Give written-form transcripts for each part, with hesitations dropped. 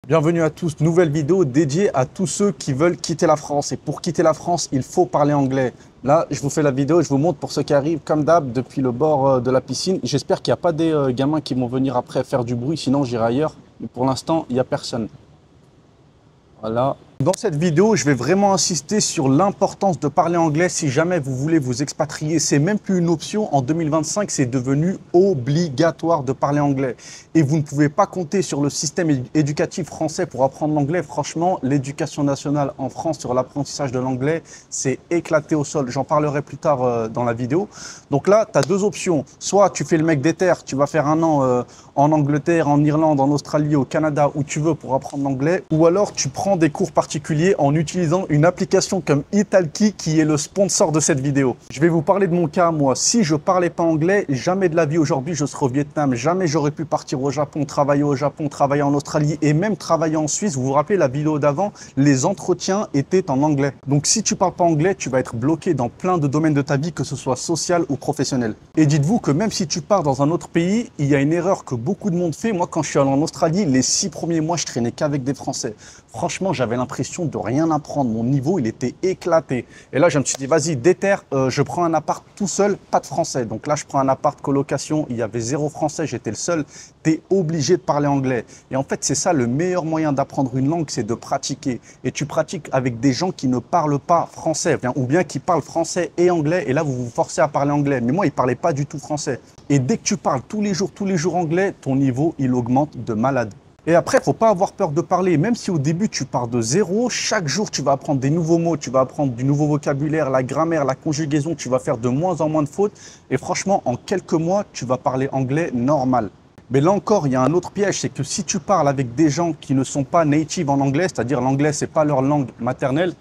Bienvenue à tous, nouvelle vidéo dédiée à tous ceux qui veulent quitter la France. Et pour quitter la France, il faut parler anglais. Là, je vous fais la vidéo, je vous montre pour ceux qui arrivent, comme d'hab, depuis le bord de la piscine. J'espère qu'il n'y a pas des gamins qui vont venir après faire du bruit, sinon j'irai ailleurs. Mais pour l'instant, il n'y a personne. Voilà. Dans cette vidéo, je vais vraiment insister sur l'importance de parler anglais si jamais vous voulez vous expatrier. C'est même plus une option. En 2025, c'est devenu obligatoire de parler anglais. Et vous ne pouvez pas compter sur le système éducatif français pour apprendre l'anglais. Franchement, l'éducation nationale en France sur l'apprentissage de l'anglais, c'est éclaté au sol. J'en parlerai plus tard dans la vidéo. Donc là, tu as deux options. Soit tu fais le mec des terres, tu vas faire un an en Angleterre, en Irlande, en Australie, au Canada, où tu veux pour apprendre l'anglais. Ou alors tu prends des cours particuliers en utilisant une application comme Italki qui est le sponsor de cette vidéo. Je vais vous parler de mon cas, moi. Si je parlais pas anglais, jamais de la vie aujourd'hui je serais au Vietnam, jamais j'aurais pu partir au Japon, travailler en Australie et même travailler en Suisse. Vous vous rappelez la vidéo d'avant, les entretiens étaient en anglais. Donc si tu parles pas anglais, tu vas être bloqué dans plein de domaines de ta vie, que ce soit social ou professionnel. Et dites-vous que même si tu pars dans un autre pays, il y a une erreur que beaucoup de monde fait. Moi, quand je suis allé en Australie, les 6 premiers mois, je traînais qu'avec des Français. Franchement, j'avais l'impression de rien apprendre. Mon niveau, il était éclaté. Et là, je me suis dit, vas-y, déterre, je prends un appart tout seul, pas de français. Donc là, je prends un appart colocation, il y avait 0 français, j'étais le seul. Tu es obligé de parler anglais. Et en fait, c'est ça le meilleur moyen d'apprendre une langue, c'est de pratiquer. Et tu pratiques avec des gens qui ne parlent pas français, ou bien qui parlent français et anglais. Et là, vous vous forcez à parler anglais. Mais moi, il ne parlait pas du tout français. Et dès que tu parles tous les jours anglais, ton niveau, il augmente de malade. Et après, il ne faut pas avoir peur de parler. Même si au début, tu pars de zéro, chaque jour, tu vas apprendre des nouveaux mots, tu vas apprendre du nouveau vocabulaire, la grammaire, la conjugaison, tu vas faire de moins en moins de fautes. Et franchement, en quelques mois, tu vas parler anglais normal. Mais là encore, il y a un autre piège, c'est que si tu parles avec des gens qui ne sont pas native en anglais, c'est-à-dire l'anglais, ce n'est pas leur langue maternelle,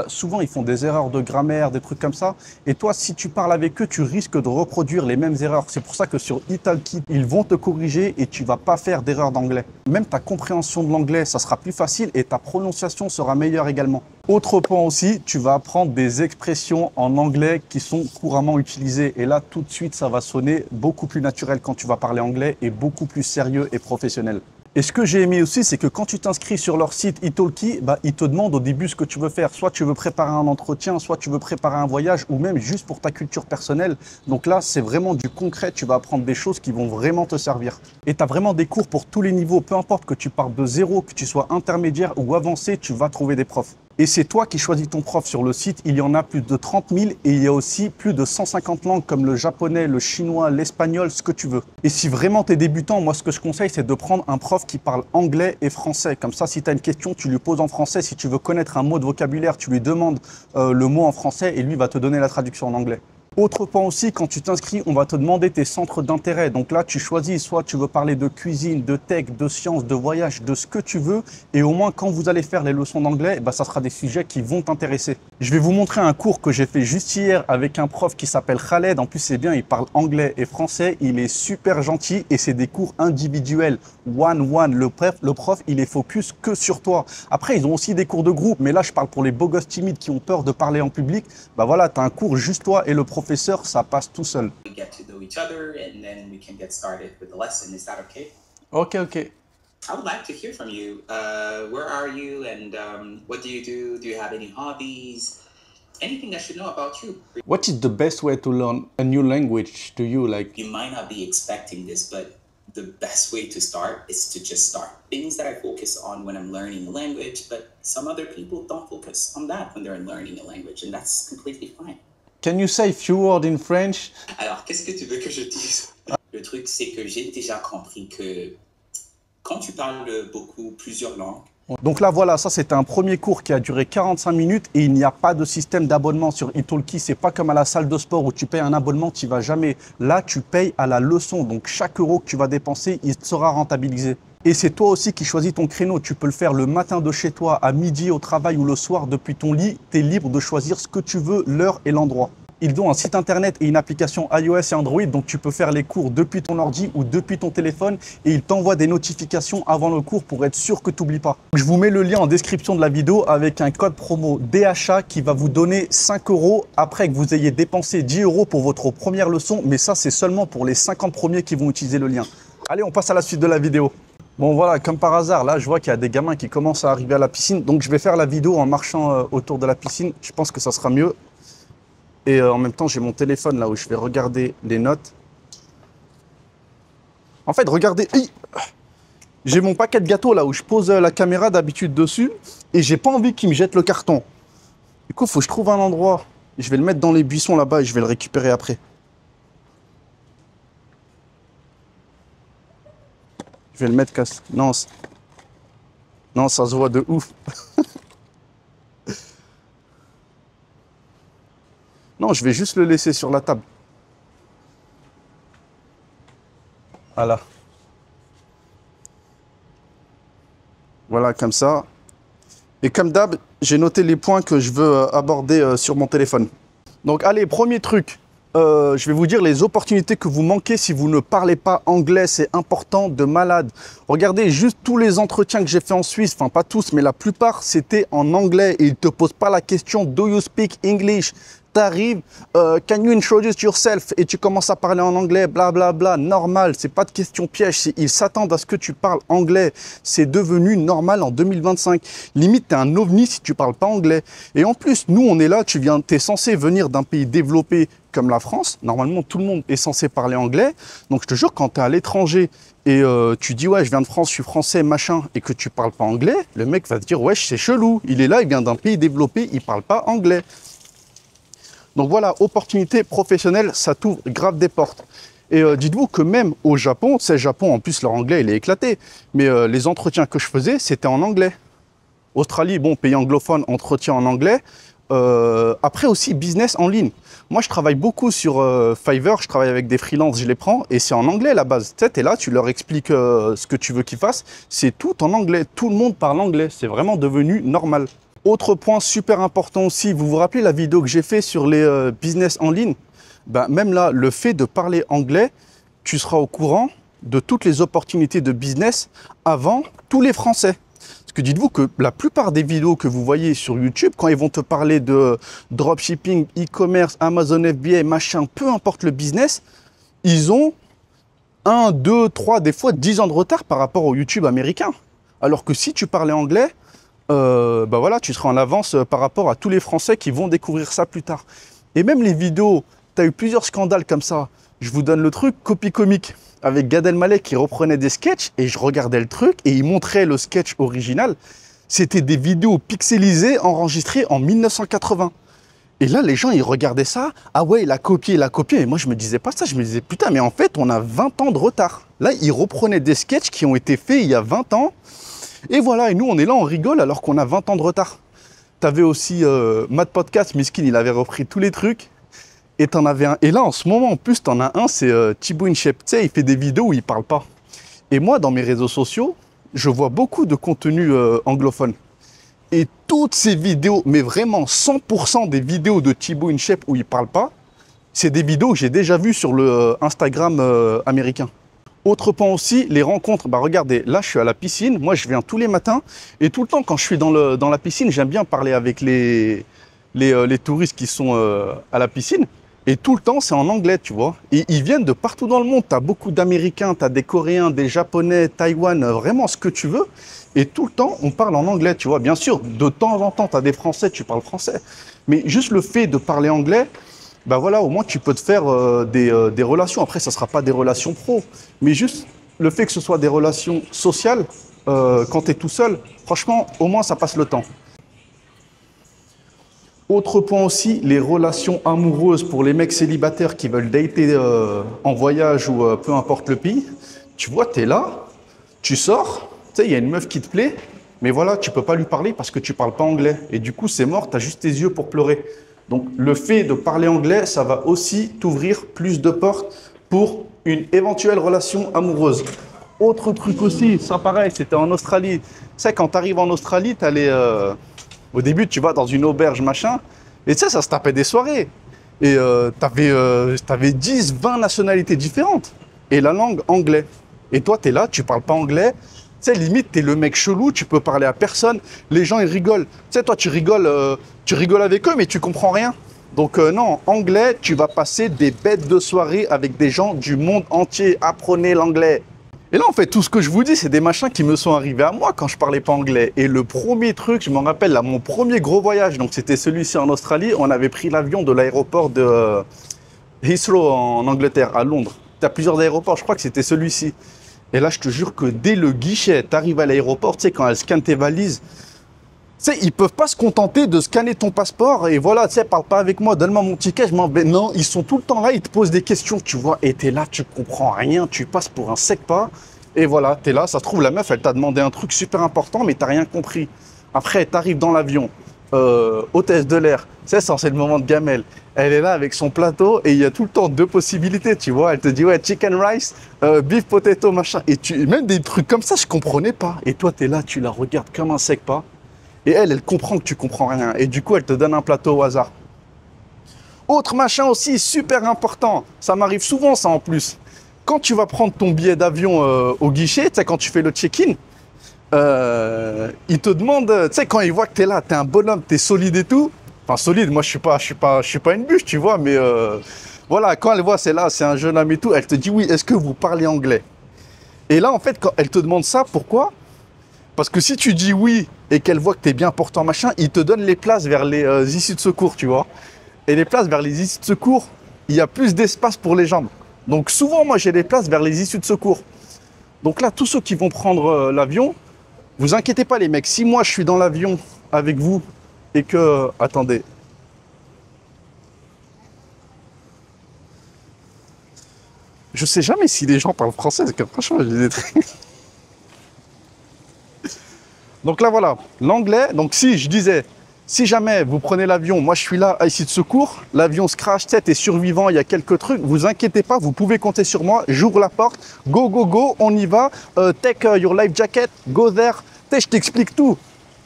souvent, ils font des erreurs de grammaire, des trucs comme ça. Et toi, si tu parles avec eux, tu risques de reproduire les mêmes erreurs. C'est pour ça que sur Italki, ils vont te corriger et tu ne vas pas faire d'erreur d'anglais. Même ta compréhension de l'anglais, ça sera plus facile et ta prononciation sera meilleure également. Autre point aussi, tu vas apprendre des expressions en anglais qui sont couramment utilisées. Et là, tout de suite, ça va sonner beaucoup plus naturel quand tu vas parler anglais et beaucoup plus sérieux et professionnel. Et ce que j'ai aimé aussi, c'est que quand tu t'inscris sur leur site Italki, ils te demandent au début ce que tu veux faire. Soit tu veux préparer un entretien, soit tu veux préparer un voyage, ou même juste pour ta culture personnelle. Donc là, c'est vraiment du concret. Tu vas apprendre des choses qui vont vraiment te servir. Et tu as vraiment des cours pour tous les niveaux. Peu importe que tu partes de zéro, que tu sois intermédiaire ou avancé, tu vas trouver des profs. Et c'est toi qui choisis ton prof sur le site. Il y en a plus de 30 000 et il y a aussi plus de 150 langues comme le japonais, le chinois, l'espagnol, ce que tu veux. Et si vraiment tu es débutant, moi ce que je conseille, c'est de prendre un prof qui parle anglais et français. Comme ça, si tu as une question, tu lui poses en français. Si tu veux connaître un mot de vocabulaire, tu lui demandes le mot en français et lui va te donner la traduction en anglais. Autre point aussi, quand tu t'inscris, on va te demander tes centres d'intérêt. Donc là, tu choisis, soit tu veux parler de cuisine, de tech, de sciences, de voyage, de ce que tu veux. Et au moins, quand vous allez faire les leçons d'anglais, ça sera des sujets qui vont t'intéresser. Je vais vous montrer un cours que j'ai fait juste hier avec un prof qui s'appelle Khaled. En plus, c'est bien, il parle anglais et français. Il est super gentil et c'est des cours individuels. One-one. Le prof, il est focus que sur toi. Après, ils ont aussi des cours de groupe. Mais là, je parle pour les beaux gosses timides qui ont peur de parler en public. Voilà, tu as un cours juste toi et le professeur, ça passe tout seul. Ok, ok. I would like to hear from you. Where are you and what do you do? Do you have any hobbies? Anything I should know about you. What is the best way to learn a new language? Do you like? You might not be expecting this, but the best way to start is to just start. Things that I focus on when I'm learning a language, but some other people don't focus on that when they're learning a language, and that's completely fine. Can you say a few words in French? Alors, qu'est-ce que tu veux que je dise? Le truc, c'est que j'ai déjà compris que quand tu parles beaucoup, plusieurs langues. Donc là, voilà, ça c'était un premier cours qui a duré 45 minutes et il n'y a pas de système d'abonnement sur Italki. C'est pas comme à la salle de sport où tu payes un abonnement, tu n'y vas jamais. Là, tu payes à la leçon. Donc chaque euro que tu vas dépenser, il sera rentabilisé. Et c'est toi aussi qui choisis ton créneau. Tu peux le faire le matin de chez toi, à midi au travail ou le soir depuis ton lit. Tu es libre de choisir ce que tu veux, l'heure et l'endroit. Ils ont un site internet et une application iOS et Android, donc tu peux faire les cours depuis ton ordi ou depuis ton téléphone et ils t'envoient des notifications avant le cours pour être sûr que tu n'oublies pas. Je vous mets le lien en description de la vidéo avec un code promo DHA qui va vous donner 5 € après que vous ayez dépensé 10 € pour votre première leçon, mais ça c'est seulement pour les 50 premiers qui vont utiliser le lien. Allez, on passe à la suite de la vidéo. Bon voilà, comme par hasard, là je vois qu'il y a des gamins qui commencent à arriver à la piscine. Donc je vais faire la vidéo en marchant autour de la piscine. Je pense que ça sera mieux. Et en même temps, j'ai mon téléphone là où je vais regarder les notes. En fait, regardez, j'ai mon paquet de gâteaux là où je pose la caméra d'habitude dessus. Et j'ai pas envie qu'ils me jettent le carton. Du coup, il faut que je trouve un endroit. Je vais le mettre dans les buissons là-bas et je vais le récupérer après. Je vais le mettre casse. Non, non, ça se voit de ouf. Non, je vais juste le laisser sur la table. Voilà. Voilà, comme ça. Et comme d'hab, j'ai noté les points que je veux aborder sur mon téléphone. Donc, allez, premier truc. Je vais vous dire les opportunités que vous manquez si vous ne parlez pas anglais. C'est important de malade. Regardez juste tous les entretiens que j'ai fait en Suisse. Enfin, pas tous, mais la plupart, c'était en anglais. Et ils ne te posent pas la question « Do you speak English ?» T'arrives, can you introduce yourself? Et tu commences à parler en anglais, blablabla, bla, bla, normal, c'est pas de question piège, ils s'attendent à ce que tu parles anglais. C'est devenu normal en 2025. Limite, t'es un ovni si tu parles pas anglais. Et en plus, nous, on est là, t'es censé venir d'un pays développé comme la France. Normalement, tout le monde est censé parler anglais. Donc, je te jure, quand t'es à l'étranger et tu dis, ouais, je viens de France, je suis français, machin, et que tu parles pas anglais, le mec va te dire, ouais, c'est chelou. Il est là, il vient d'un pays développé, il parle pas anglais. Donc voilà, opportunité professionnelle, ça t'ouvre grave des portes. Et dites-vous que même au Japon, tu sais, Japon, en plus, leur anglais, il est éclaté. Mais les entretiens que je faisais, c'était en anglais. Australie, bon, pays anglophone, entretien en anglais. Après aussi, business en ligne. Moi, je travaille beaucoup sur Fiverr, je travaille avec des freelances, je les prends, et c'est en anglais la base. Tu sais, t'es là, tu leur expliques ce que tu veux qu'ils fassent. C'est tout en anglais. Tout le monde parle anglais. C'est vraiment devenu normal. Autre point super important aussi, vous vous rappelez la vidéo que j'ai fait sur les business en ligne? Ben, même là, le fait de parler anglais, tu seras au courant de toutes les opportunités de business avant tous les Français. Parce que dites-vous que la plupart des vidéos que vous voyez sur YouTube, quand ils vont te parler de dropshipping, e-commerce, Amazon FBA, machin, peu importe le business, ils ont 1, 2, 3, des fois 10 ans de retard par rapport au YouTube américain. Alors que si tu parlais anglais, bah voilà, tu seras en avance par rapport à tous les Français qui vont découvrir ça plus tard. Et même les vidéos, tu as eu plusieurs scandales comme ça. Je vous donne le truc, Copy Comique, avec Gad Elmaleh qui reprenait des sketchs et je regardais le truc et il montrait le sketch original. C'était des vidéos pixelisées enregistrées en 1980. Et là, les gens, ils regardaient ça. Ah ouais, il a copié, il a copié. Et moi, je me disais pas ça. Je me disais, putain, mais en fait, on a 20 ans de retard. Là, ils reprenaient des sketchs qui ont été faits il y a 20 ans. Et voilà, et nous, on est là, on rigole alors qu'on a 20 ans de retard. T'avais aussi Mad Podcast, Miskin, il avait repris tous les trucs. Et t'en avais un. Et là, en ce moment, en plus, t'en as un, c'est Thibaut InShape. Tu sais, il fait des vidéos où il parle pas. Et moi, dans mes réseaux sociaux, je vois beaucoup de contenu anglophone. Et toutes ces vidéos, mais vraiment 100% des vidéos de Thibaut InShape où il parle pas, c'est des vidéos que j'ai déjà vues sur le Instagram américain. Autre point aussi, les rencontres. Bah regardez, là je suis à la piscine, moi je viens tous les matins et tout le temps quand je suis dans la piscine, j'aime bien parler avec les touristes qui sont à la piscine. Et tout le temps c'est en anglais, tu vois. Et ils viennent de partout dans le monde. Tu as beaucoup d'Américains, tu as des Coréens, des Japonais, Taïwan, vraiment ce que tu veux. Et tout le temps on parle en anglais, tu vois. Bien sûr, de temps en temps tu as des Français, tu parles français. Mais juste le fait de parler anglais, ben voilà, au moins tu peux te faire des relations. Après, ça ne sera pas des relations pro, mais juste le fait que ce soit des relations sociales, quand tu es tout seul, franchement, au moins ça passe le temps. Autre point aussi, les relations amoureuses pour les mecs célibataires qui veulent dater en voyage ou peu importe le pays. Tu vois, tu es là, tu sors, tu sais, il y a une meuf qui te plaît, mais voilà, tu ne peux pas lui parler parce que tu ne parles pas anglais. Et du coup, c'est mort, tu as juste tes yeux pour pleurer. Donc, le fait de parler anglais, ça va aussi t'ouvrir plus de portes pour une éventuelle relation amoureuse. Autre truc aussi, ça pareil, c'était en Australie. Tu sais, quand tu arrives en Australie, tu allais... au début, tu vas dans une auberge, machin, et tu sais, ça se tapait des soirées. Et t'avais 10, 20 nationalités différentes. Et la langue anglais. Et toi, tu es là, tu parles pas anglais. Tu sais, limite, tu es le mec chelou, tu peux parler à personne. Les gens, ils rigolent. Tu sais, toi, tu rigoles avec eux, mais tu comprends rien. Donc non, anglais, tu vas passer des bêtes de soirée avec des gens du monde entier. Apprenez l'anglais. Et là, en fait, tout ce que je vous dis, c'est des machins qui me sont arrivés à moi quand je parlais pas anglais. Et le premier truc, je m'en rappelle, là, mon premier gros voyage, donc c'était celui-ci en Australie, on avait pris l'avion de l'aéroport de Heathrow en Angleterre, à Londres. Tu as plusieurs aéroports, je crois que c'était celui-ci. Et là, je te jure que dès le guichet, tu arrives à l'aéroport, tu sais, quand elle scanne tes valises, tu sais, ils peuvent pas se contenter de scanner ton passeport et voilà, tu sais, parle pas avec moi, donne-moi mon ticket, je m'en vais. Non, ils sont tout le temps là, ils te posent des questions, tu vois, et t'es là, tu comprends rien, tu passes pour un sec-pas. Et voilà, t'es là, ça se trouve, la meuf, elle t'a demandé un truc super important, mais t'as rien compris. Après, t'arrives dans l'avion, hôtesse de l'air, tu sais, c'est le moment de gamelle. Elle est là avec son plateau et il y a tout le temps deux possibilités, tu vois. Elle te dit, ouais, chicken rice, beef potato, machin. Et même des trucs comme ça, je comprenais pas. Et toi, t'es là, tu la regardes comme un sec-pas. Et elle comprend que tu comprends rien. Et du coup, elle te donne un plateau au hasard. Autre machin aussi, super important. Ça m'arrive souvent, ça, en plus. Quand tu vas prendre ton billet d'avion au guichet, tu sais, quand tu fais le check-in, ils te demandent, tu sais, quand ils voient que tu es là, tu es un bonhomme, tu es solide et tout. Enfin, solide, moi, je suis pas une bûche, tu vois, mais voilà, quand elle voit, c'est là, c'est un jeune homme et tout, elle te dit, oui, est-ce que vous parlez anglais? Et là, en fait, quand elle te demande ça, pourquoi? Parce que si tu dis oui et qu'elle voit que tu es bien portant, machin, ils te donnent les places vers les issues de secours, tu vois. Et les places vers les issues de secours, il y a plus d'espace pour les jambes. Donc souvent, moi, j'ai des places vers les issues de secours. Donc là, tous ceux qui vont prendre l'avion, vous inquiétez pas, les mecs. Si moi, je suis dans l'avion avec vous et que... Attendez. Je sais jamais si les gens parlent français, parce que franchement, j'ai des trucs... Donc là, voilà, l'anglais. Donc si je disais, si jamais vous prenez l'avion, moi je suis là, ici de secours, l'avion se crash, t'es survivant, il y a quelques trucs, vous inquiétez pas, vous pouvez compter sur moi, j'ouvre la porte, go, go, go, on y va, take your life jacket, go there, je t'explique tout.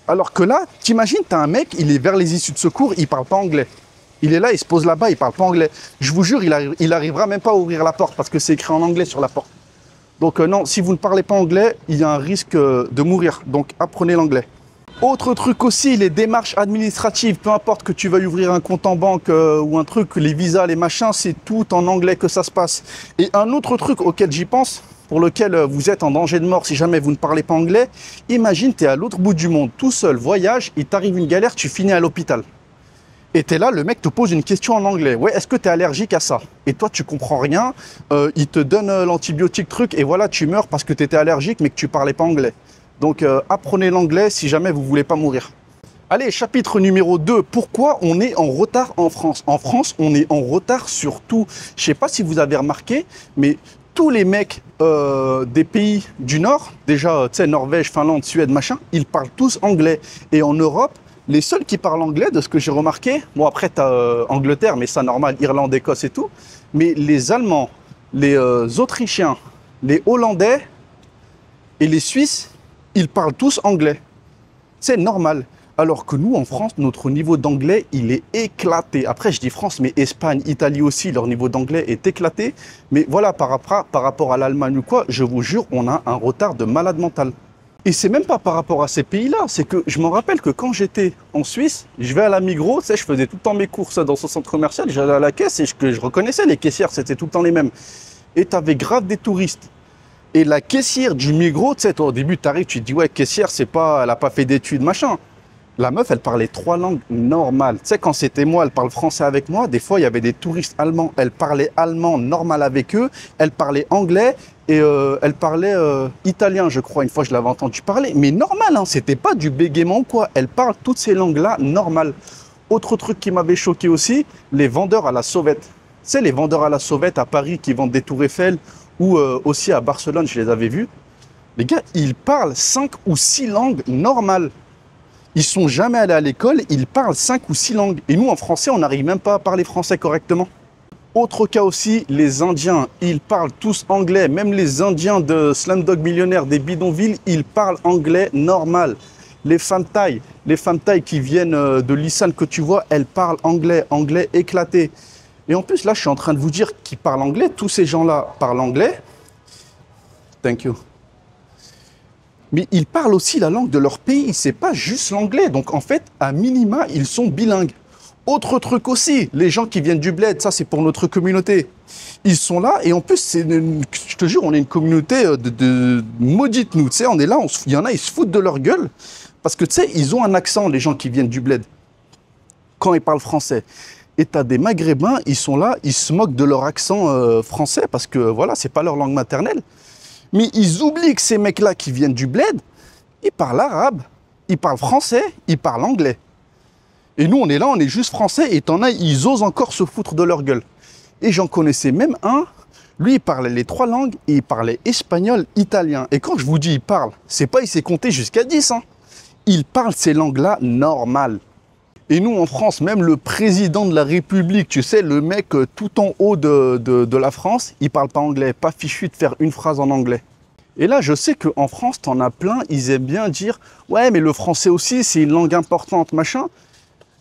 Alors que là, t'imagines, t'as un mec, il est vers les issues de secours, il parle pas anglais. Il est là, il se pose là-bas, il parle pas anglais. Je vous jure, il arrivera même pas à ouvrir la porte parce que c'est écrit en anglais sur la porte. Donc non, si vous ne parlez pas anglais, il y a un risque de mourir. Donc apprenez l'anglais. Autre truc aussi, les démarches administratives. Peu importe que tu veuilles ouvrir un compte en banque ou un truc, les visas, les machins, c'est tout en anglais que ça se passe. Et un autre truc auquel j'y pense, pour lequel vous êtes en danger de mort si jamais vous ne parlez pas anglais, imagine, tu es à l'autre bout du monde, tout seul, voyage, il t'arrive une galère, tu finis à l'hôpital. Et t'es là, le mec te pose une question en anglais. Ouais, est-ce que tu es allergique à ça? Et toi, tu comprends rien. Il te donne l'antibiotique truc et voilà, tu meurs parce que tu étais allergique mais que tu parlais pas anglais. Donc, apprenez l'anglais si jamais vous voulez pas mourir. Allez, chapitre numéro 2. Pourquoi on est en retard en France? En France, on est en retard sur tout. Je sais pas si vous avez remarqué, mais tous les mecs des pays du Nord, déjà, tu sais, Norvège, Finlande, Suède, machin, ils parlent tous anglais. Et en Europe, les seuls qui parlent anglais, de ce que j'ai remarqué, bon après tu as Angleterre, mais ça normal, Irlande, Écosse et tout, mais les Allemands, les Autrichiens, les Hollandais et les Suisses, ils parlent tous anglais. C'est normal. Alors que nous, en France, notre niveau d'anglais, il est éclaté. Après, je dis France, mais Espagne, Italie aussi, leur niveau d'anglais est éclaté. Mais voilà, par rapport à l'Allemagne ou quoi, je vous jure, on a un retard de malade mental. Et c'est même pas par rapport à ces pays-là, c'est que je me rappelle que quand j'étais en Suisse, je vais à la Migros, tu sais, je faisais tout le temps mes courses dans ce centre commercial, j'allais à la caisse et je reconnaissais les caissières, c'était tout le temps les mêmes. Et tu avais grave des touristes. Et la caissière du Migros, tu sais, toi au début tu arrives, tu te dis ouais, caissière, c'est pas, elle a pas fait d'études, machin. La meuf, elle parlait 3 langues normales. Tu sais, quand c'était moi, elle parle français avec moi. Des fois, il y avait des touristes allemands. Elle parlait allemand normal avec eux. Elle parlait anglais et elle parlait italien, je crois. Une fois, je l'avais entendu parler. Mais normal, hein, c'était pas du bégaiement, quoi. Elle parle toutes ces langues-là normales. Autre truc qui m'avait choqué aussi, les vendeurs à la sauvette. Tu sais, les vendeurs à la sauvette à Paris qui vendent des tours Eiffel ou aussi à Barcelone, je les avais vus. Les gars, ils parlent 5 ou 6 langues normales. Ils sont jamais allés à l'école, ils parlent 5 ou 6 langues. Et nous, en français, on n'arrive même pas à parler français correctement. Autre cas aussi, les Indiens, ils parlent tous anglais. Même les Indiens de Slumdog Millionnaire, des bidonvilles, ils parlent anglais normal. Les femmes thaï qui viennent de l'Isan que tu vois, elles parlent anglais, anglais éclaté. Et en plus, là, je suis en train de vous dire qu'ils parlent anglais. Tous ces gens-là parlent anglais. Thank you. Mais ils parlent aussi la langue de leur pays, c'est pas juste l'anglais. Donc en fait, à minima, ils sont bilingues. Autre truc aussi, les gens qui viennent du bled, ça c'est pour notre communauté. Ils sont là et en plus, je te jure, on est une communauté de maudites, nous. Tu sais, on est là, il y en a, ils se foutent de leur gueule parce que tu sais, ils ont un accent, les gens qui viennent du bled, quand ils parlent français. Et tu as des Maghrébins, ils sont là, ils se moquent de leur accent français parce que voilà, c'est pas leur langue maternelle. Mais ils oublient que ces mecs-là qui viennent du bled, ils parlent arabe, ils parlent français, ils parlent anglais. Et nous, on est là, on est juste français, et t'en as, ils osent encore se foutre de leur gueule. Et j'en connaissais même un, lui, il parlait les 3 langues, et il parlait espagnol, italien. Et quand je vous dis il parle, c'est pas il s'est compté jusqu'à 10, hein. Il parle ces langues-là normales. Et nous, en France, même le président de la République, tu sais, le mec tout en haut de la France, il parle pas anglais, pas fichu de faire une phrase en anglais. Et là, je sais qu'en France, t'en as plein, ils aiment bien dire « Ouais, mais le français aussi, c'est une langue importante, machin ».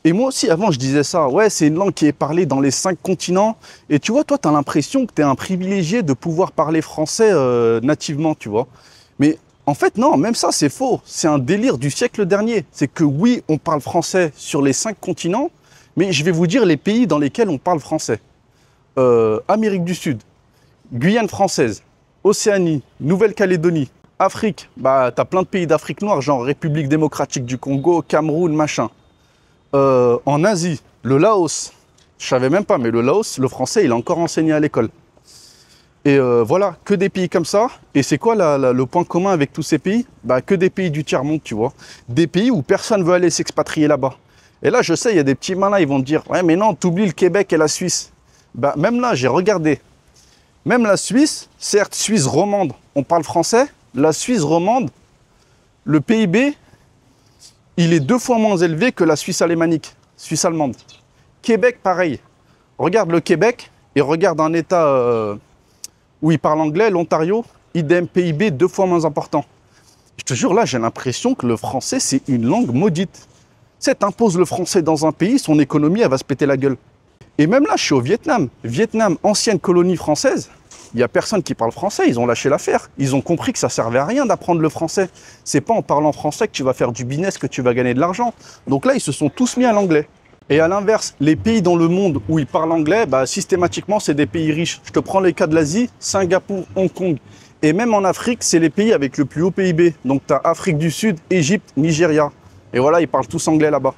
Et moi aussi, avant, je disais ça. Ouais, c'est une langue qui est parlée dans les 5 continents. Et tu vois, toi, tu as l'impression que tu es un privilégié de pouvoir parler français nativement, tu vois. Mais en fait, non, même ça, c'est faux. C'est un délire du siècle dernier. C'est que oui, on parle français sur les 5 continents, mais je vais vous dire les pays dans lesquels on parle français. Amérique du Sud, Guyane française, Océanie, Nouvelle-Calédonie, Afrique. Bah, tu as plein de pays d'Afrique noire, genre République démocratique du Congo, Cameroun, machin. En Asie, le Laos, je savais même pas, mais le Laos, le français, il est encore enseigné à l'école. Et voilà, que des pays comme ça. Et c'est quoi le point commun avec tous ces pays? Bah, que des pays du tiers-monde, tu vois. Des pays où personne veut aller s'expatrier là-bas. Et là, je sais, il y a des petits malins, ils vont te dire « Ouais, mais non, t'oublies le Québec et la Suisse. » Bah, même là, j'ai regardé. Même la Suisse, certes, Suisse romande, on parle français. La Suisse romande, le PIB, il est 2 fois moins élevé que la Suisse alémanique, Suisse allemande. Québec, pareil. Regarde le Québec et regarde un État où il parle anglais, l'Ontario, idem PIB 2 fois moins important. Je te jure, là, j'ai l'impression que le français, c'est une langue maudite. Tu sais, t'imposes le français dans un pays, son économie, elle va se péter la gueule. Et même là, je suis au Vietnam. Vietnam, ancienne colonie française, il n'y a personne qui parle français, ils ont lâché l'affaire. Ils ont compris que ça ne servait à rien d'apprendre le français. C'est pas en parlant français que tu vas faire du business, que tu vas gagner de l'argent. Donc là, ils se sont tous mis à l'anglais. Et à l'inverse, les pays dans le monde où ils parlent anglais, bah, systématiquement, c'est des pays riches. Je te prends les cas de l'Asie, Singapour, Hong Kong. Et même en Afrique, c'est les pays avec le plus haut PIB. Donc tu as Afrique du Sud, Égypte, Nigeria. Et voilà, ils parlent tous anglais là-bas.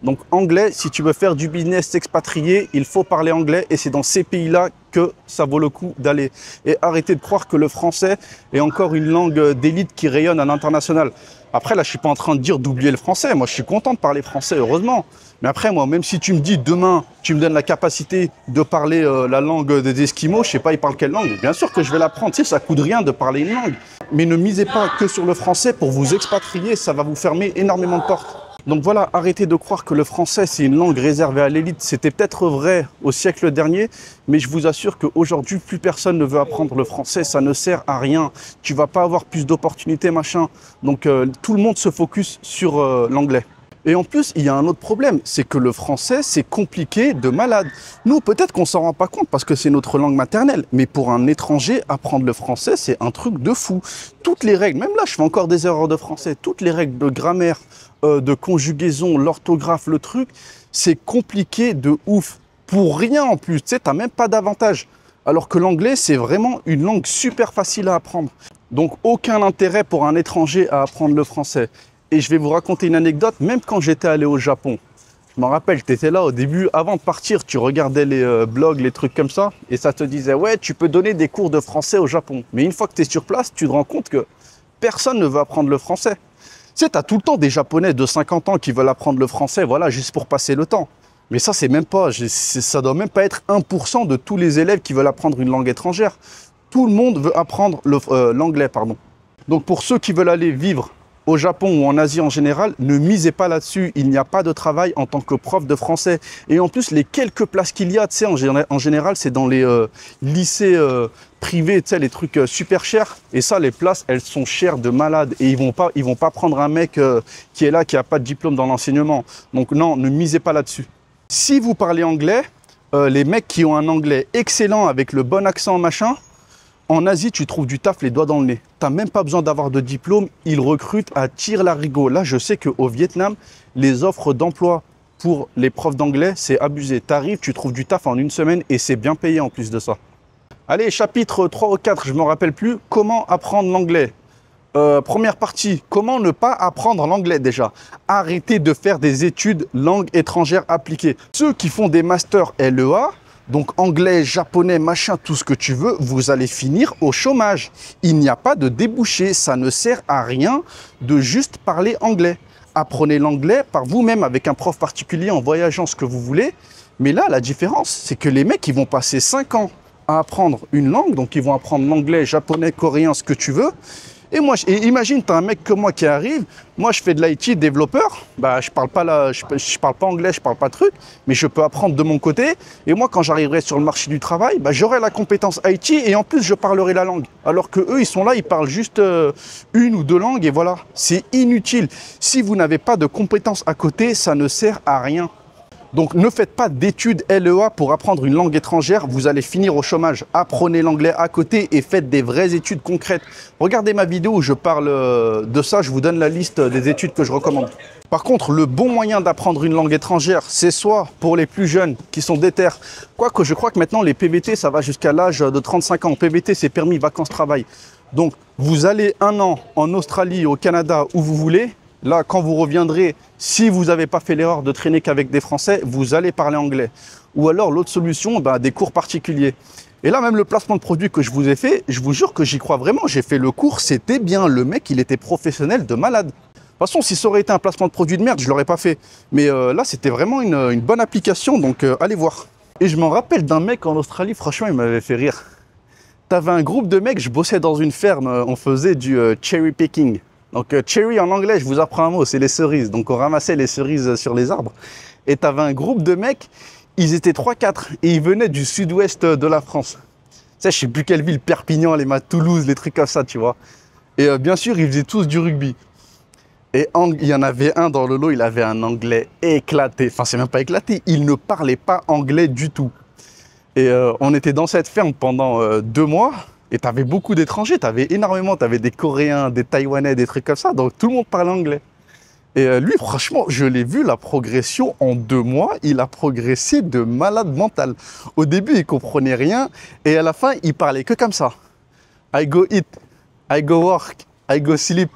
Donc anglais, si tu veux faire du business, t'expatrier, il faut parler anglais et c'est dans ces pays-là que ça vaut le coup d'aller. Et arrêtez de croire que le français est encore une langue d'élite qui rayonne à l'international. Après, là, je suis pas en train de dire d'oublier le français. Moi, je suis content de parler français, heureusement. Mais après, moi, même si tu me dis demain, tu me donnes la capacité de parler la langue des Esquimaux, je sais pas, ils parlent quelle langue. Bien sûr que je vais l'apprendre. Tu sais, ça coûte rien de parler une langue. Mais ne misez pas que sur le français pour vous expatrier. Ça va vous fermer énormément de portes. Donc voilà, arrêtez de croire que le français, c'est une langue réservée à l'élite. C'était peut-être vrai au siècle dernier, mais je vous assure qu'aujourd'hui, plus personne ne veut apprendre le français. Ça ne sert à rien. Tu vas pas avoir plus d'opportunités, machin. Donc tout le monde se focus sur l'anglais. Et en plus, il y a un autre problème, c'est que le français, c'est compliqué de malade. Nous, peut-être qu'on s'en rend pas compte parce que c'est notre langue maternelle, mais pour un étranger, apprendre le français, c'est un truc de fou. Toutes les règles, même là, je fais encore des erreurs de français, toutes les règles de grammaire, de conjugaison, l'orthographe, le truc, c'est compliqué de ouf. Pour rien en plus, tu sais, t'as même pas d'avantage. Alors que l'anglais, c'est vraiment une langue super facile à apprendre. Donc, aucun intérêt pour un étranger à apprendre le français. Et je vais vous raconter une anecdote, même quand j'étais allé au Japon. Je m'en rappelle, tu étais là au début, avant de partir, tu regardais les blogs, les trucs comme ça, et ça te disait, ouais, tu peux donner des cours de français au Japon. Mais une fois que tu es sur place, tu te rends compte que personne ne veut apprendre le français. Tu sais, tu as tout le temps des Japonais de 50 ans qui veulent apprendre le français, voilà, juste pour passer le temps. Mais ça, c'est même pas, ça doit même pas être 1% de tous les élèves qui veulent apprendre une langue étrangère. Tout le monde veut apprendre l'anglais, pardon. Donc pour ceux qui veulent aller vivre au Japon ou en Asie en général, ne misez pas là-dessus. Il n'y a pas de travail en tant que prof de français. Et en plus, les quelques places qu'il y a, tu sais, en général, c'est dans les lycées privés, tu sais, les trucs super chers. Et ça, les places, elles sont chères de malade. Et ils vont pas prendre un mec qui est là, qui n'a pas de diplôme dans l'enseignement. Donc non, ne misez pas là-dessus. Si vous parlez anglais, les mecs qui ont un anglais excellent avec le bon accent, machin, en Asie, tu trouves du taf les doigts dans le nez. Tu n'as même pas besoin d'avoir de diplôme. Ils recrutent à tire-larigot. Là, je sais qu'au Vietnam, les offres d'emploi pour les profs d'anglais, c'est abusé. Tu arrives, tu trouves du taf en 1 semaine et c'est bien payé en plus de ça. Allez, chapitre 3 ou 4, je ne me rappelle plus. Comment apprendre l'anglais? Première partie, comment ne pas apprendre l'anglais déjà? Arrêtez de faire des études langue étrangère appliquées. Ceux qui font des masters LEA, donc anglais, japonais, machin, tout ce que tu veux, vous allez finir au chômage. Il n'y a pas de débouché, ça ne sert à rien de juste parler anglais. Apprenez l'anglais par vous-même avec un prof particulier en voyageant ce que vous voulez. Mais là, la différence, c'est que les mecs, ils vont passer 5 ans à apprendre une langue, donc ils vont apprendre l'anglais, japonais, coréen, ce que tu veux. Et moi, imagine, tu as un mec comme moi qui arrive, moi je fais de l'IT, développeur, bah, je parle pas anglais, je parle pas truc, mais je peux apprendre de mon côté. Et moi, quand j'arriverai sur le marché du travail, bah, j'aurai la compétence IT et en plus je parlerai la langue. Alors que eux, ils sont là, ils parlent juste une ou deux langues et voilà, c'est inutile. Si vous n'avez pas de compétences à côté, ça ne sert à rien. Donc ne faites pas d'études LEA pour apprendre une langue étrangère, vous allez finir au chômage. Apprenez l'anglais à côté et faites des vraies études concrètes. Regardez ma vidéo où je parle de ça, je vous donne la liste des études que je recommande. Par contre, le bon moyen d'apprendre une langue étrangère, c'est soit pour les plus jeunes qui sont déter. Quoique je crois que maintenant les PVT, ça va jusqu'à l'âge de 35 ans. PVT, c'est permis vacances-travail. Donc vous allez 1 an en Australie, au Canada, où vous voulez. Là, quand vous reviendrez, si vous n'avez pas fait l'erreur de traîner qu'avec des Français, vous allez parler anglais. Ou alors, l'autre solution, des cours particuliers. Et là, même le placement de produit que je vous ai fait, je vous jure que j'y crois vraiment. J'ai fait le cours, c'était bien. Le mec, il était professionnel de malade. De toute façon, si ça aurait été un placement de produit de merde, je ne l'aurais pas fait. Mais là, c'était vraiment une bonne application, donc allez voir. Et je m'en rappelle d'un mec en Australie, franchement, il m'avait fait rire. T'avais un groupe de mecs, je bossais dans une ferme, on faisait du cherry picking. Donc cherry en anglais, je vous apprends un mot, c'est les cerises. Donc on ramassait les cerises sur les arbres. Et tu avais un groupe de mecs, ils étaient 3-4 et ils venaient du sud-ouest de la France. Tu sais, je sais plus quelle ville, Perpignan, Toulouse, les trucs comme ça, tu vois. Et bien sûr, ils faisaient tous du rugby. Et il y en avait un dans le lot, il avait un anglais éclaté. Enfin, c'est même pas éclaté, il ne parlait pas anglais du tout. Et on était dans cette ferme pendant 2 mois. Et tu avais beaucoup d'étrangers, tu avais énormément, tu avais des Coréens, des Taïwanais, des trucs comme ça, donc tout le monde parlait anglais. Et lui, franchement, je l'ai vu, la progression en 2 mois, il a progressé de malade mental. Au début, il comprenait rien, et à la fin, il parlait que comme ça. I go eat, I go work, I go sleep,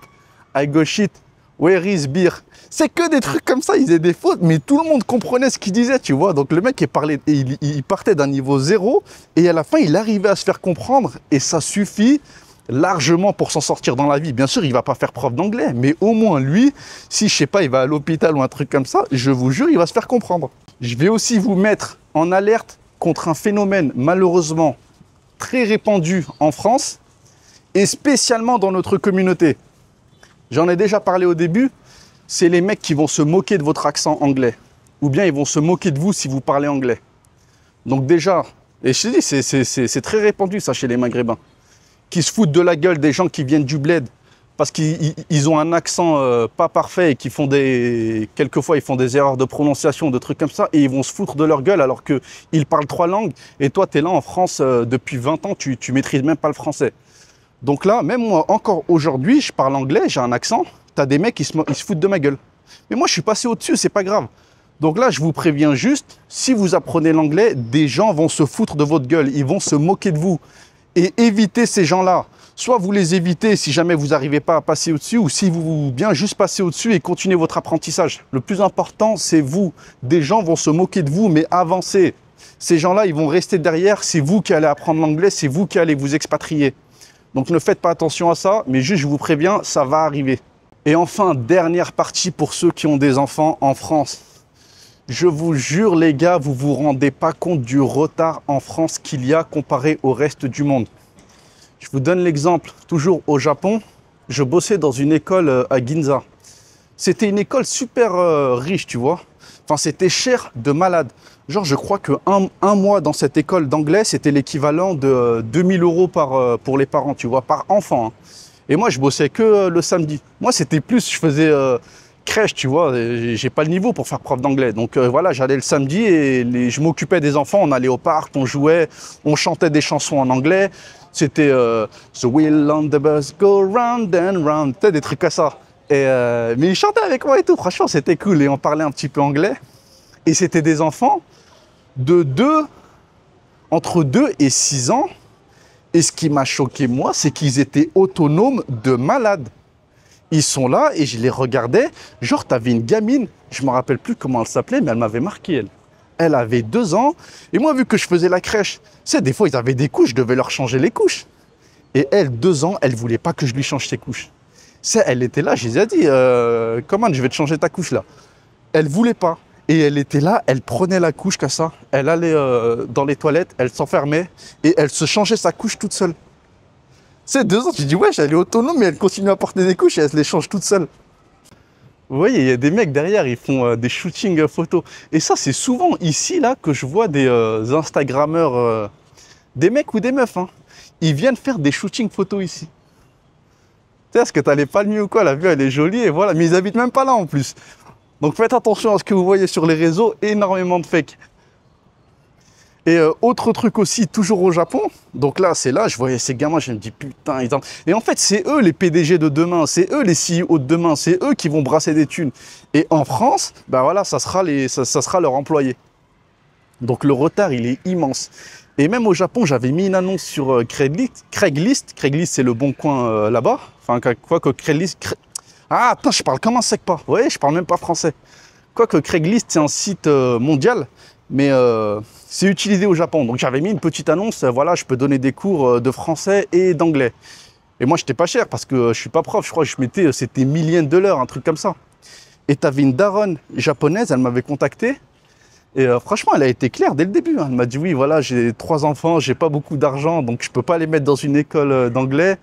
I go shit, where is beer? C'est que des trucs comme ça, il faisait des fautes, mais tout le monde comprenait ce qu'il disait, tu vois. Donc le mec, il partait d'un niveau 0, et à la fin, il arrivait à se faire comprendre, et ça suffit largement pour s'en sortir dans la vie. Bien sûr, il ne va pas faire prof d'anglais, mais au moins lui, si, je sais pas, il va à l'hôpital ou un truc comme ça, je vous jure, il va se faire comprendre. Je vais aussi vous mettre en alerte contre un phénomène, malheureusement, très répandu en France, et spécialement dans notre communauté. J'en ai déjà parlé au début. C'est les mecs qui vont se moquer de votre accent anglais. Ou bien ils vont se moquer de vous si vous parlez anglais. Donc déjà, et je te dis, c'est très répandu ça chez les Maghrébins, qui se foutent de la gueule des gens qui viennent du bled parce qu'ils ont un accent pas parfait et qui font quelquefois ils font des erreurs de prononciation, de trucs comme ça, et ils vont se foutre de leur gueule alors qu'ils parlent 3 langues, et toi tu es là en France depuis 20 ans, tu maîtrises même pas le français. Donc là, même moi, encore aujourd'hui, je parle anglais, j'ai un accent. T'as des mecs qui se foutent de ma gueule. Mais moi, je suis passé au-dessus, c'est pas grave. Donc là, je vous préviens juste, si vous apprenez l'anglais, des gens vont se foutre de votre gueule. Ils vont se moquer de vous. Et évitez ces gens-là. Soit vous les évitez si jamais vous n'arrivez pas à passer au-dessus, ou si vous bien juste passer au-dessus et continuer votre apprentissage. Le plus important, c'est vous. Des gens vont se moquer de vous, mais avancez. Ces gens-là, ils vont rester derrière. C'est vous qui allez apprendre l'anglais, c'est vous qui allez vous expatrier. Donc ne faites pas attention à ça, mais juste je vous préviens, ça va arriver. Et enfin, dernière partie pour ceux qui ont des enfants en France. Je vous jure les gars, vous ne vous rendez pas compte du retard en France qu'il y a comparé au reste du monde. Je vous donne l'exemple, toujours au Japon, je bossais dans une école à Ginza. C'était une école super riche, tu vois. Enfin, c'était cher de malade. Genre, je crois qu'un mois dans cette école d'anglais, c'était l'équivalent de 2000 € pour les parents, tu vois, par enfant. Hein. Et moi, je bossais que le samedi. Moi, c'était plus, je faisais crèche, tu vois. J'ai pas le niveau pour faire prof d'anglais. Donc voilà, j'allais le samedi et je m'occupais des enfants. On allait au parc, on jouait, on chantait des chansons en anglais. C'était The wheel on the bus go round and round. Tu sais, des trucs comme ça. Mais ils chantaient avec moi et tout. Franchement, c'était cool. Et on parlait un petit peu anglais. Et c'était des enfants entre 2 et 6 ans. Et ce qui m'a choqué, moi, c'est qu'ils étaient autonomes de malade. Ils sont là et je les regardais. Genre, t'avais une gamine, je me rappelle plus comment elle s'appelait, mais elle m'avait marqué, elle. Elle avait 2 ans. Et moi, vu que je faisais la crèche, tu sais, des fois, ils avaient des couches, je devais leur changer les couches. Et elle, 2 ans, elle voulait pas que je lui change ses couches. C'est, elle était là, je lui ai dit, comment je vais te changer ta couche là? Elle voulait pas. Et elle était là, elle prenait la couche comme ça. Elle allait dans les toilettes, elle s'enfermait et elle se changeait sa couche toute seule. C'est 2 ans, tu dis, ouais, elle est autonome, mais elle continue à porter des couches et elle se les change toute seule. Vous voyez, il y a des mecs derrière, ils font des shootings photos. Et ça, c'est souvent ici, là, que je vois des Instagrammeurs, des mecs ou des meufs, hein. Ils viennent faire des shootings photos ici. Tu sais, est-ce que t'as les palmiers ou quoi? La vue, elle est jolie et voilà. Mais ils habitent même pas là, en plus. Donc faites attention à ce que vous voyez sur les réseaux, énormément de fakes. Et autre truc aussi, toujours au Japon, donc là, c'est là, je voyais ces gamins, je me dis putain, ils... Et en fait, c'est eux les PDG de demain, c'est eux les CEO de demain, c'est eux qui vont brasser des thunes. Et en France, ben voilà, ça sera leur employé. Donc le retard, il est immense. Et même au Japon, j'avais mis une annonce sur Craigslist, c'est le bon coin là-bas. Enfin, quoi que Craigslist... Ah, attends, je parle comment sec pas. Vous voyez, je parle même pas français. Quoique Craigslist, c'est un site mondial, mais c'est utilisé au Japon. Donc j'avais mis une petite annonce, voilà, je peux donner des cours de français et d'anglais. Et moi, j'étais pas cher parce que je suis pas prof, je crois que je mettais, c'était millions de l'heure, un truc comme ça. Et t'avais une daronne japonaise, elle m'avait contacté. Et franchement, elle a été claire dès le début, hein. Elle m'a dit, oui, voilà, j'ai 3 enfants, j'ai pas beaucoup d'argent, donc je peux pas les mettre dans une école d'anglais.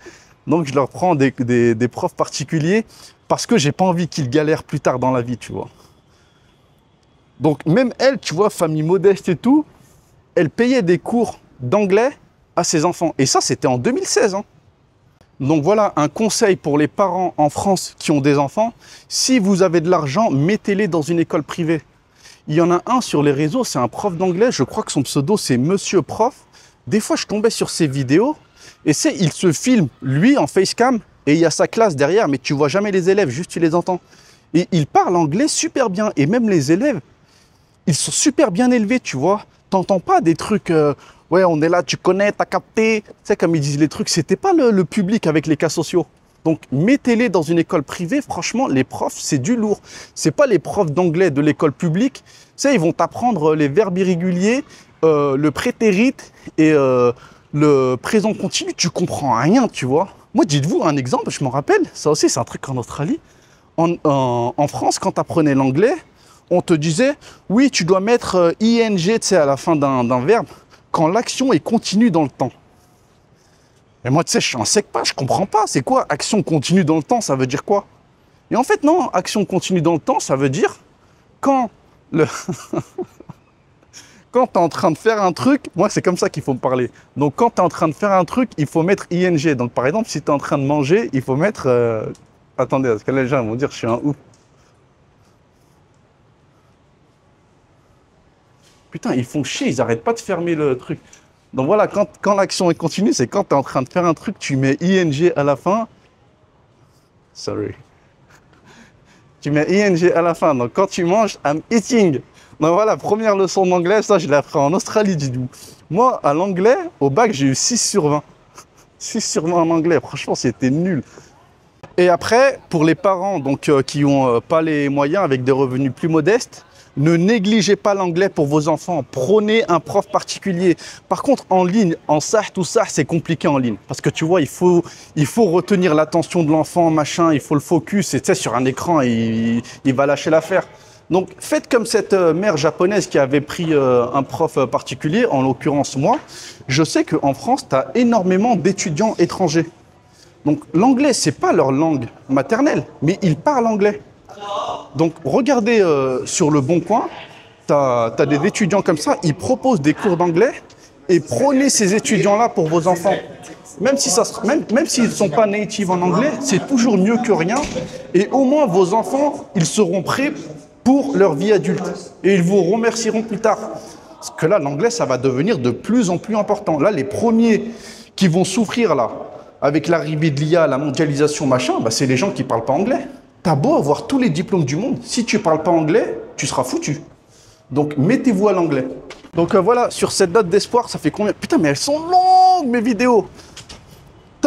Donc je leur prends des profs particuliers parce que j'ai pas envie qu'ils galèrent plus tard dans la vie, tu vois. Donc même elle, tu vois, famille modeste et tout, elle payait des cours d'anglais à ses enfants. Et ça, c'était en 2016, hein. Donc voilà, un conseil pour les parents en France qui ont des enfants. Si vous avez de l'argent, mettez-les dans une école privée. Il y en a un sur les réseaux, c'est un prof d'anglais. Je crois que son pseudo, c'est Monsieur Prof. Des fois, je tombais sur ses vidéos. Et c'est, il se filme, lui, en facecam, et il y a sa classe derrière, mais tu vois jamais les élèves, juste tu les entends. Et il parle anglais super bien, et même les élèves, ils sont super bien élevés, tu vois. T'entends pas des trucs, ouais, on est là, tu connais, t'as capté. Tu sais, comme ils disent les trucs, c'était pas le public avec les cas sociaux. Donc, mettez-les dans une école privée, franchement, les profs, c'est du lourd. C'est pas les profs d'anglais de l'école publique. Tu sais, ils vont t'apprendre les verbes irréguliers, le prétérit et... le présent continu, tu comprends rien, tu vois. Moi, dites-vous un exemple, je me rappelle, ça aussi, c'est un truc en Australie. En France, quand tu apprenais l'anglais, on te disait, oui, tu dois mettre ing, tu sais, à la fin d'un verbe, quand l'action est continue dans le temps. Et moi, tu sais, je suis un sec pas, je comprends pas. C'est quoi action continue dans le temps, ça veut dire quoi? Et en fait, non, action continue dans le temps, ça veut dire quand le... Quand tu es en train de faire un truc, moi, c'est comme ça qu'il faut me parler. Donc, quand tu es en train de faire un truc, il faut mettre ing. Donc, par exemple, si tu es en train de manger, il faut mettre... Attendez, parce que là, les gens vont dire que je suis un ouf. Putain, ils font chier, ils n'arrêtent pas de fermer le truc. Donc, voilà, quand l'action est continue, c'est quand tu es en train de faire un truc, tu mets ing à la fin. Sorry. Tu mets ing à la fin. Donc, quand tu manges, I'm eating. Donc voilà, première leçon d'anglais, ça je l'ai appris en Australie du coup. Moi, à l'anglais, au bac, j'ai eu 6 sur 20. 6 sur 20 en anglais, franchement, c'était nul. Et après, pour les parents donc, qui n'ont pas les moyens, avec des revenus plus modestes, ne négligez pas l'anglais pour vos enfants. Prenez un prof particulier. Par contre, en ligne, en sah, tout ça, c'est compliqué en ligne. Parce que tu vois, il faut retenir l'attention de l'enfant, machin, il faut le focus. Et tu sais, sur un écran, il va lâcher l'affaire. Donc, faites comme cette mère japonaise qui avait pris un prof particulier, en l'occurrence moi. Je sais qu'en France, tu as énormément d'étudiants étrangers. Donc, l'anglais, c'est pas leur langue maternelle, mais ils parlent anglais. Donc, regardez sur le Bon Coin, tu as des étudiants comme ça, ils proposent des cours d'anglais et prenez ces étudiants-là pour vos enfants. Même s'ils ne sont pas natifs en anglais, c'est toujours mieux que rien. Et au moins, vos enfants, ils seront prêts pour leur vie adulte. Et ils vous remercieront plus tard. Parce que là, l'anglais, ça va devenir de plus en plus important. Là, les premiers qui vont souffrir, là, avec l'arrivée de l'IA, la mondialisation, machin, bah, c'est les gens qui ne parlent pas anglais. T'as beau avoir tous les diplômes du monde, si tu ne parles pas anglais, tu seras foutu. Donc, mettez-vous à l'anglais. Donc voilà, sur cette note d'espoir, ça fait combien? Putain, mais elles sont longues! longues, mes vidéos.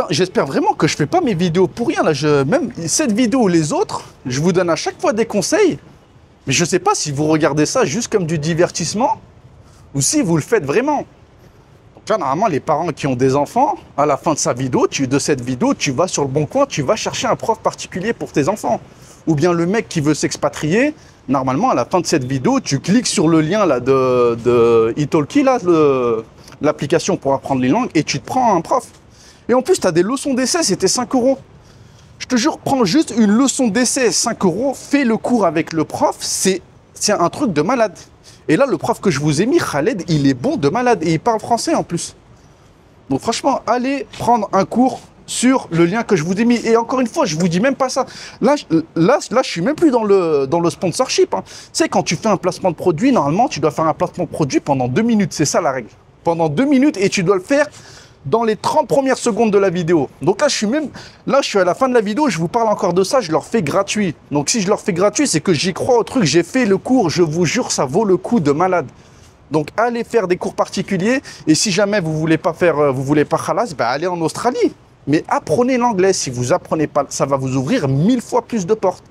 J'espère vraiment que je fais pas mes vidéos pour rien. Là, même cette vidéo ou les autres, je vous donne à chaque fois des conseils. Mais je sais pas si vous regardez ça juste comme du divertissement ou si vous le faites vraiment. Donc là, normalement, les parents qui ont des enfants, à la fin de cette vidéo, tu vas sur le Bon Coin, tu vas chercher un prof particulier pour tes enfants. Ou bien le mec qui veut s'expatrier, normalement, à la fin de cette vidéo, tu cliques sur le lien là, de Italki, là, l'application pour apprendre les langues, et tu te prends un prof. Et en plus, tu as des leçons d'essai, c'était 5 €. Je te jure, prends juste une leçon d'essai, 5 €, fais le cours avec le prof, c'est un truc de malade. Et là, le prof que je vous ai mis, Khaled, il est bon de malade, et il parle français en plus. Donc franchement, allez prendre un cours sur le lien que je vous ai mis. Et encore une fois, je vous dis même pas ça. Là, je suis même plus dans le sponsorship. Hein. Tu sais, quand tu fais un placement de produit, normalement, tu dois faire un placement de produit pendant 2 minutes. C'est ça la règle. Pendant 2 minutes, et tu dois le faire dans les 30 premières secondes de la vidéo. Donc là, je suis à la fin de la vidéo, je vous parle encore de ça, je leur fais gratuit. Donc si je leur fais gratuit, c'est que j'y crois au truc, j'ai fait le cours, je vous jure, ça vaut le coup de malade. Donc allez faire des cours particuliers, et si jamais vous voulez pas khalas, bah allez en Australie. Mais apprenez l'anglais, si vous apprenez pas, ça va vous ouvrir 1000 fois plus de portes.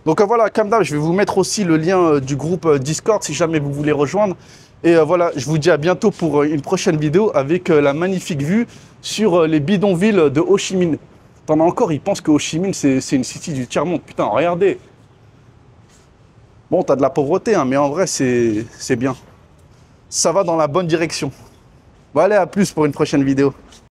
Donc voilà, comme d'hab, je vais vous mettre aussi le lien du groupe Discord si jamais vous voulez rejoindre. Et voilà, je vous dis à bientôt pour une prochaine vidéo avec la magnifique vue sur les bidonvilles de Ho Chi Minh. T'en as encore, ils pensent que Ho Chi Minh, c'est une city du tiers-monde. Putain, regardez. Bon, t'as de la pauvreté, hein, mais en vrai, c'est bien. Ça va dans la bonne direction. Bon, allez, à plus pour une prochaine vidéo.